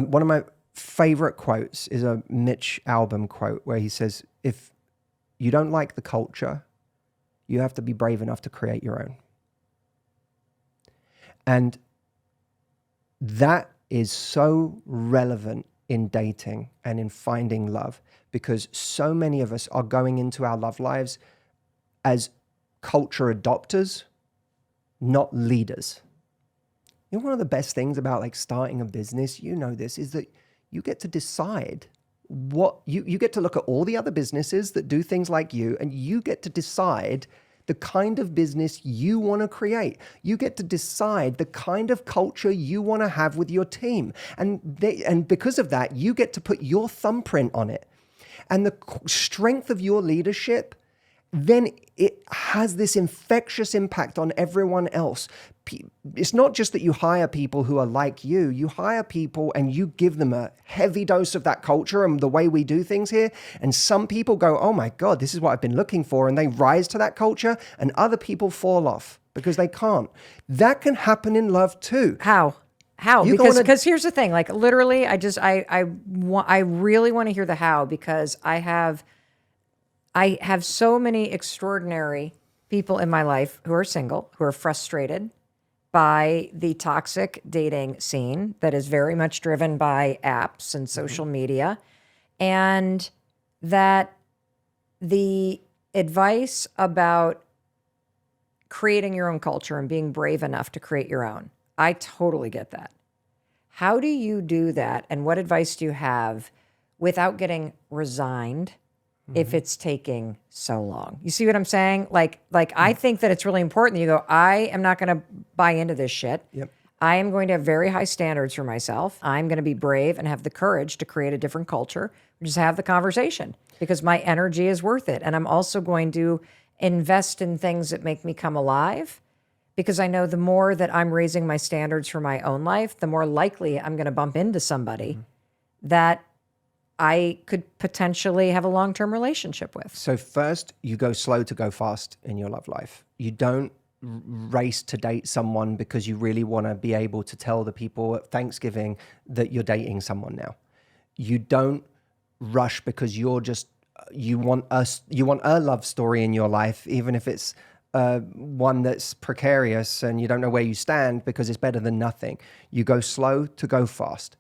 One of my favorite quotes is a Mitch Albom quote where he says, if you don't like the culture, you have to be brave enough to create your own. And that is so relevant in dating and in finding love, because so many of us are going into our love lives as culture adopters, not leaders. You know, one of the best things about like starting a business, you know this, is that you get to decide what you get to look at all the other businesses that do things like you, and you get to decide the kind of business you want to create. You get to decide the kind of culture you want to have with your team. And because of that, you get to put your thumbprint on it. And the strength of your leadership, then it has this infectious impact on everyone else. It's not just that you hire people who are like you hire people and you give them a heavy dose of that culture and the way we do things here. And some people go, oh my God, this is what I've been looking for. And they rise to that culture, and other people fall off because they can't. That can happen in love too. How? Because here's the thing, like literally, I really want to hear the how, because I have so many extraordinary people in my life who are single, who are frustrated by the toxic dating scene that is very much driven by apps and social media, and that the advice about creating your own culture and being brave enough to create your own, I totally get that. How do you do that, and what advice do you have without getting resigned if it's taking so long? You see what I'm saying? Like I think that it's really important that you go, I am not going to buy into this shit. Yep. I am going to have very high standards for myself. I'm going to be brave and have the courage to create a different culture. Just have the conversation, because my energy is worth it. And I'm also going to invest in things that make me come alive, because I know the more that I'm raising my standards for my own life, the more likely I'm going to bump into somebody that I could potentially have a long-term relationship with. So first, you go slow to go fast in your love life. You don't race to date someone because you really want to be able to tell the people at Thanksgiving that you're dating someone now. You don't rush because you want a love story in your life, even if it's one that's precarious and you don't know where you stand, because it's better than nothing. You go slow to go fast.